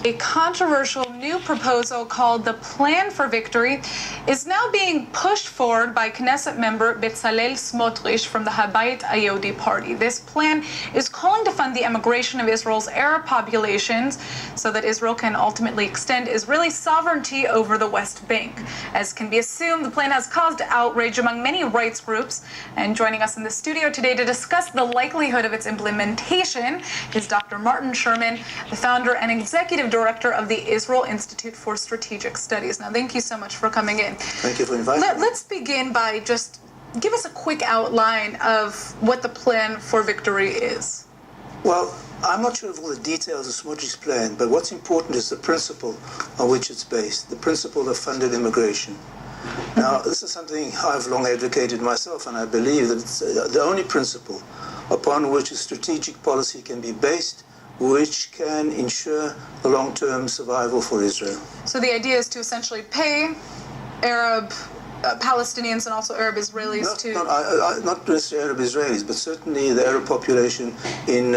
A controversial new proposal called the Plan for Victory is now being pushed forward by Knesset member Bezalel Smotrich from the Habayit Ayodi party. This plan is calling to fund the emigration of Israel's Arab populations so that Israel can ultimately extend Israeli sovereignty over the West Bank. As can be assumed, the plan has caused outrage among many rights groups. And joining us in the studio today to discuss the likelihood of its implementation is Dr. Martin Sherman, the founder and executive director of the Israel Institute for Strategic Studies. Now, thank you so much for coming in. Thank you for inviting me. Let's begin by just give us a quick outline of what the Plan for Victory is. Well, I'm not sure of all the details of Smotrich's plan, but what's important is the principle on which it's based, the principle of funded immigration. Now, this is something I've long advocated myself, and I believe that it's the only principle upon which a strategic policy can be based, which can ensure the long-term survival for Israel. So the idea is to essentially pay Arab Palestinians and also Arab Israelis not necessarily Arab Israelis, but certainly the Arab population in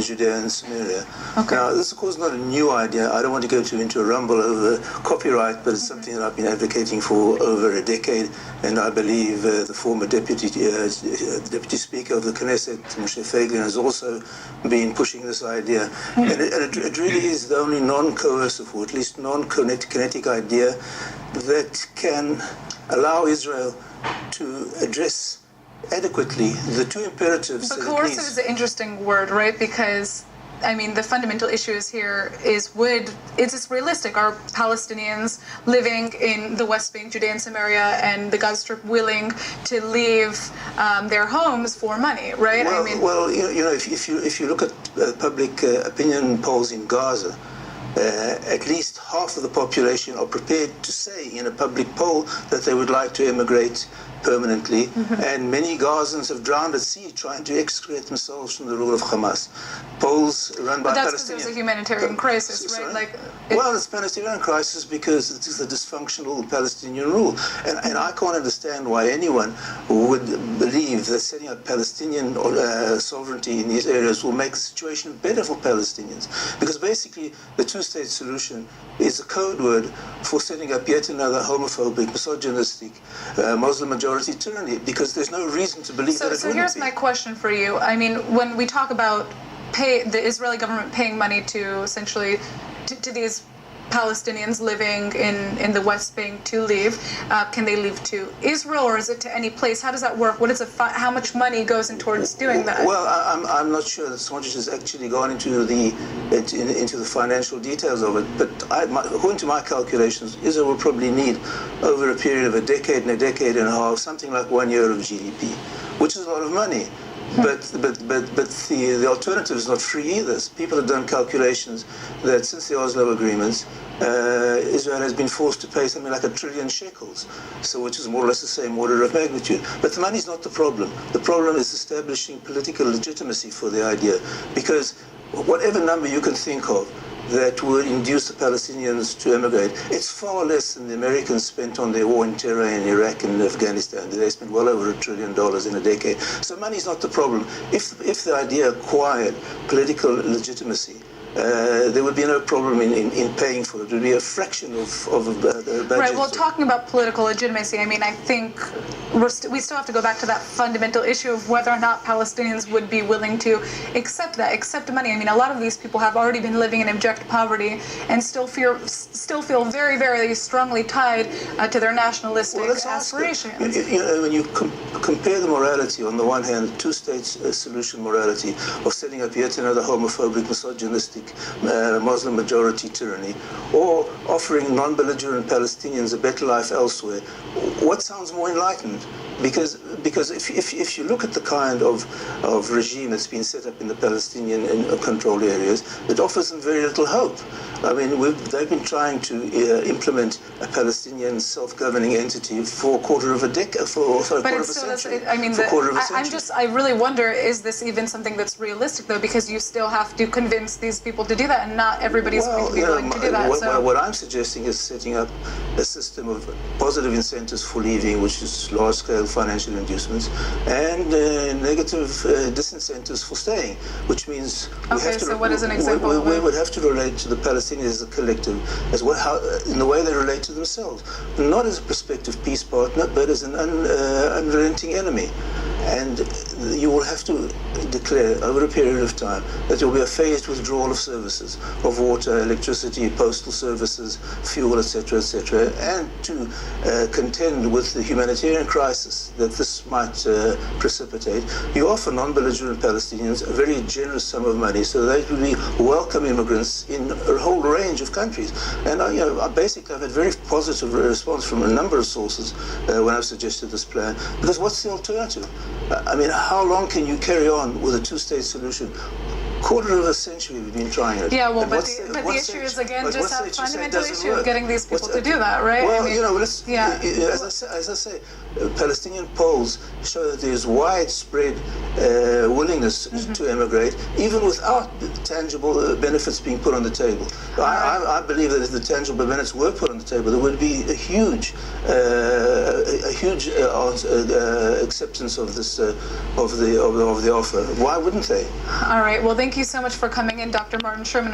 Judea and Samaria. Okay. Now, this, of course, is not a new idea. I don't want to go into a rumble over copyright, but it's something that I've been advocating for over a decade, and I believe the former deputy speaker of the Knesset, Moshe Feiglin, has also been pushing this idea. And it really is the only non-coercive, or at least non-kinetic idea that can allow Israel to address adequately the two imperatives. But coercive is an interesting word, right? Because, I mean, the fundamental issue here is this realistic? Are Palestinians living in the West Bank, Judea and Samaria, and the Gaza Strip willing to leave their homes for money, right? Well, if you look at public opinion polls in Gaza, at least half of the population are prepared to say in a public poll that they would like to immigrate permanently, and many Gazans have drowned at sea trying to extricate themselves from the rule of Hamas. Polls run by Palestinians. But that's because there's a humanitarian crisis, right? Well, it's a humanitarian crisis because it is a dysfunctional Palestinian rule. And I can't understand why anyone would believe that setting up Palestinian sovereignty in these areas will make the situation better for Palestinians. Because basically, the two-state solution is a code word for setting up yet another homophobic, misogynistic, Muslim majority tyranny, because there's no reason to believe that it wouldn't be. So here's my question for you. I mean, when we talk about the Israeli government paying money to essentially to these Palestinians living in the West Bank to leave, can they leave to Israel, or is it to any place? How does that work? What is how much money goes in towards doing that? Well, I'm not sure that Smotrich has actually gone into the financial details of it, but according to my calculations, Israel will probably need, over a period of a decade and a half, something like 1 year of GDP, which is a lot of money. But the alternative is not free either. People have done calculations that since the Oslo agreements, Israel has been forced to pay something like 1 trillion shekels, so which is more or less the same order of magnitude. But the money is not the problem. The problem is establishing political legitimacy for the idea, because whatever number you can think of that would induce the Palestinians to emigrate, it's far less than the Americans spent on their war in terror in Iraq and Afghanistan. They spent well over $1 trillion in a decade. So money is not the problem. If the idea acquired political legitimacy, there would be no problem in paying for it. It would be a fraction of the budget. Right, well, talking about political legitimacy, I mean, I think we still have to go back to that fundamental issue of whether or not Palestinians would be willing to accept money. I mean, a lot of these people have already been living in abject poverty and still feel very, very strongly tied to their nationalistic aspirations. When you compare the morality, on the one hand, two-state solution morality of setting up yet another homophobic, misogynistic Muslim majority tyranny, or offering non-belligerent Palestinians a better life elsewhere, what sounds more enlightened? Because if you look at the kind of regime that's been set up in the Palestinian controlled areas, it offers them very little hope. I mean, they've been trying to implement a Palestinian self-governing entity for a quarter of a decade, for a quarter of a century. I really wonder, is this even something that's realistic, though? Because you still have to convince these people to do that, and not everybody's going to be willing to do that. What I'm suggesting is setting up a system of positive incentives for leaving, which is large-scale financial inducements, and negative disincentives for staying, which means what is an example? We would have to relate to the Palestinians as a collective, as in the way they relate to themselves, not as a prospective peace partner, but as an unrelenting enemy. And you will have to declare over a period of time that there will be a phased withdrawal of services, of water, electricity, postal services, fuel, etc., and to contend with the humanitarian crisis that this might precipitate. You offer non-belligerent Palestinians a very generous sum of money so they will be welcome immigrants in a whole range of countries. And basically I've had very positive response from a number of sources when I've suggested this plan, because what's the alternative? I mean, how long can you carry on with a two-state solution? Quarter of a century we've been trying it. Yeah, well, but the issue is, again, just a fundamental issue of getting these people to do that, right? Well, as I say, Palestinian polls show that there's widespread willingness to emigrate, even without tangible benefits being put on the table. I believe that if the tangible benefits were put on the table, there would be a huge acceptance of this of the offer. Why wouldn't they? All right. Well, thank you so much for coming in, Dr. Martin Sherman.